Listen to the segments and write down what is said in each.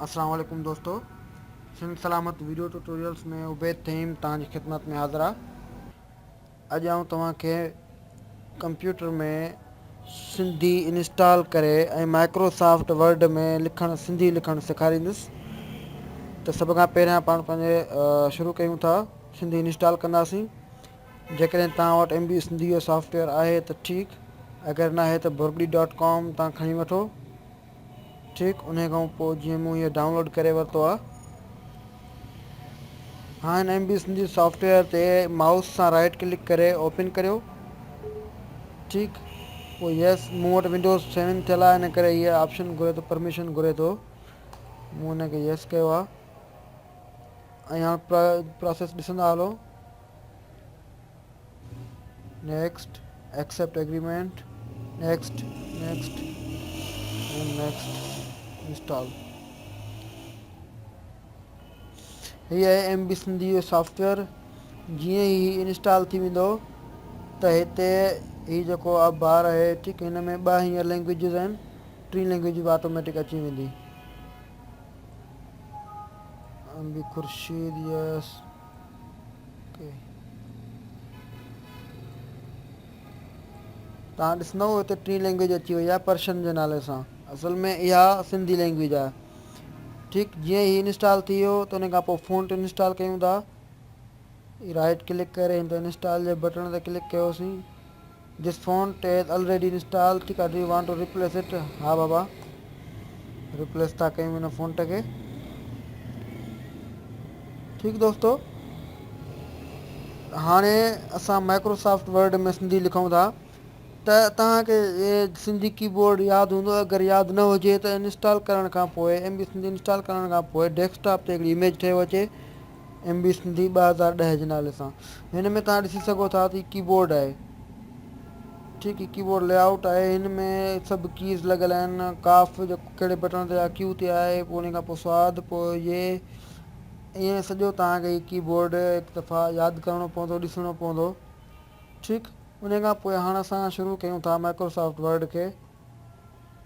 अस्सलाम वालेकुम दोस्तों। सिंध सलामत वीडियो ट्यूटोरियल्स में उबैद तहीम तव्हांजी ख़िदमत में हाज़िर आहे। अॼु आउं तव्हांखे कंप्यूटर में सिंधी इंस्टॉल करे ऐं माइक्रोसॉफ्ट वर्ड में सिंधी लिखणु सेखारींदुसि। त सभ खां पहिरियां पाण पंहिंजे शुरू कयूं था, सिंधी इंस्टॉल कंदासीं। जेकॾहिं तव्हां वटि MB सिंधी जो सॉफ्टवेयर आहे त ठीकु, अगरि न आहे त burgley.com तव्हां खणी वठो। ठीकु, उन खां पोइ जीअं मूं इहो डाउनलोड करे वरितो आहे, हाँ हिन MB सिंधी सॉफ्टवेयर ते माउस सां राइट क्लिक करे ओपन करियो। ठीकु, पोइ यस, मूं वटि विंडोज़ 7 थियल आहे, इन करे इहा ऑप्शन घुरे थो, परमिशन घुरे थो। मूं हुनखे यस कयो आहे ऐं हाणे प्रोसेस ॾिसंदा हलो। Next, accept agreement, next next and next, install. हीअ आहे MB सिंधी जो सॉफ्टवेयर। जीअं ई इंस्टॉल थी वेंदो त हिते हीउ जेको आहे बार आहे, ठीकु, हिन में 2 हींअर लैंग्वेजिस आहिनि, 3 लैंग्वेज बि ऑटोमेटिक अची वेंदी। MB खुर्शीद, यस, ओके। तव्हां ॾिसंदव हिते 3 लैंग्वेज अची वई आहे पर्शियन जे नाले सां। असल में इहा सिंधी लैंग्वेज आहे। ठीकु, जीअं ई इंस्टॉल थी वियो त उन खां पोइ फ़ॉन्ट इंस्टॉल कयूं था। राइट क्लिक करे हिन ते इंस्टॉल जे बटन ते क्लिक कयोसीं। This font is already install. ठीकु आहे, do you want to replace it? हा बाबा, रिप्लेस था कयूं हिन फ़ॉन्ट खे। ठीकु दोस्तों, हाणे असां माइक्रोसॉफ्ट वर्ड में सिंधी लिखूं था त तव्हांखे इहे सिंधी कीबोर्ड यादि हूंदो। अगरि यादि न हुजे त इंस्टॉल करण खां पोइ, MB सिंधी इंस्टॉल करण खां पोइ डेस्कटॉप ते हिकिड़ी इमेज ठहियो अचे MB सिंधी 2010 जे नाले सां। हिन में तव्हां ॾिसी सघो था त कीबोर्ड आहे। ठीकु, कीबोर्ड लेआउट आहे, हिन में सभु कीज़ लॻल आहिनि। काफ़ जेको कहिड़े बटन ते आहे, क्यू ते आहे, पोइ उन खां पोइ स्वाद, पोइ ये, ईअं सॼो तव्हांखे हीउ कीबोर्ड हिकु दफ़ा यादि करिणो पवंदो, ॾिसणो पवंदो। ठीकु, उन खां पोइ हाणे असां शुरू कयूं था माइक्रोसॉफ्ट वर्ड खे।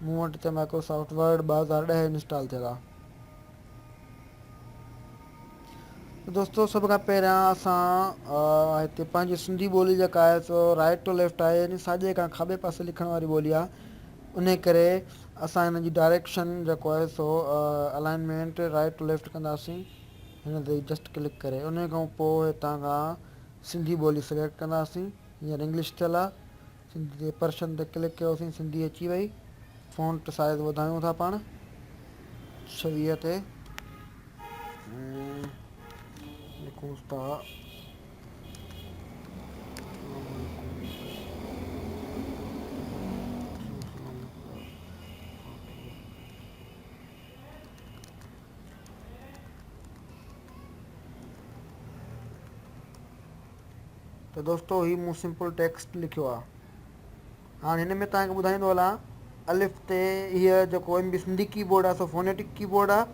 मूं वटि हिते माइक्रोसॉफ्ट वर्ड 2010 इंस्टॉल थियल आहे। दोस्तों, सभ खां पहिरियां असां हिते पंहिंजी सिंधी ॿोली जेका आहे सो राइट टू लेफ्ट आहे, यानी साॼे खां खाॿे पासे लिखण वारी ॿोली आहे। उन करे असां हिन जी डायरेक्शन जेको आहे सो अलाइनमेंट राइट टू लेफ्ट कंदासीं हिन ते जस्ट क्लिक करे। उन खां पोइ हितां खां सिंधी ॿोली सिलेक्ट कंदासीं। हींअर इंग्लिश थियल आहे, सिंधी ते पर्शियन ते क्लिक कयोसीं, सिंधी अची वई। फ़ॉन्ट साइज़ वधायूं था पाण 26 ते, लिखूं था त दोस्तों ही मूं सिंपल टेक्स्ट लिखियो आहे। हाणे हिन में तव्हांखे ॿुधाईंदो हलां, अलिफ ते हीअ जेको MB सिंधी कीबोर्ड आहे सो फोनेटिक कीबोर्ड आहे,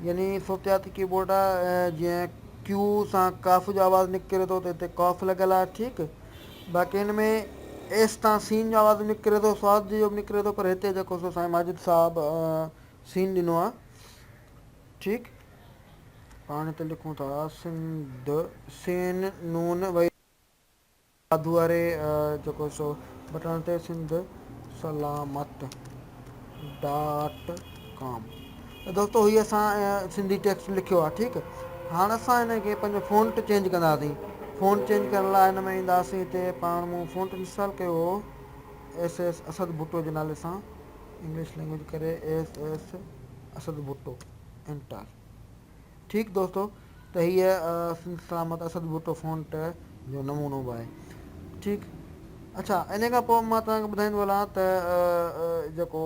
यानी सोतियाती कीबोर्ड आहे। जीअं क्यू सां काफ़ जो आवाज़ु निकिरे थो त हिते कॉफ लॻियल आहे। ठीकु, बाक़ी हिन में एस तां सीन जो आवाज़ु निकिरे थो, स्वाद जो बि निकिरे थो, पर हिते जेको सो साईं माजिद साहिबु सीन ॾिनो आहे। ठीकु, पाण हिते लिखूं था सिंध, सेन नून वई साधू वारे जेको सो बटन ते सिंध सलामत .com। त दोस्तों हीअ असां सिंधी टेक्स्ट लिखियो आहे। ठीकु, हाणे असां हिन खे पंहिंजो फ़ॉन्ट चेंज कंदासीं। फ़ॉन्ट चेंज करण लाइ हिन में ईंदासीं, हिते पाण मूं फ़ॉन्ट इंस्टॉल कयो हो SS असद भुट्टो जे नाले सां, इंग्लिश लैंग्वेज करे SS असद भुट्टो, एंटर। ठीकु दोस्तों, त हीअ सिंध सलामत असद भुट्टो फ़ॉन्ट जो नमूनो बि आहे। ठीकु, अच्छा, इन खां पोइ मां तव्हांखे ॿुधाईंदो हलां त जेको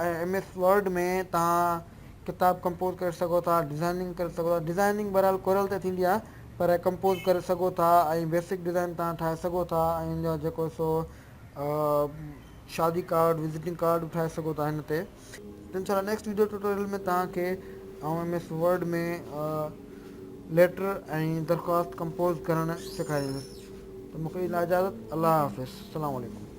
MS वर्ड में तव्हां किताब कंपोज़ करे सघो था, डिज़ाइनिंग करे सघो था। डिज़ाइनिंग बहरहाल कोरल ते थींदी आहे, पर कंपोज़ करे सघो था ऐं बेसिक डिज़ाइन तव्हां ठाहे सघो था। ऐं इन जो जेको सो शादी कार्ड, विज़िटिंग कार्ड बि ठाहे सघो था हिन ते। इंशाल्लाह नेक्स्ट वीडियो ट्यूटोरियल में तव्हांखे MS वर्ड में लेटर ऐं दरख़्वास्त कंपोज़ करणु सेखारींदुसि। तो मूंखे इजाज़त, अल्लाह हाफ़िज़, अस्सलामु अलैकुम।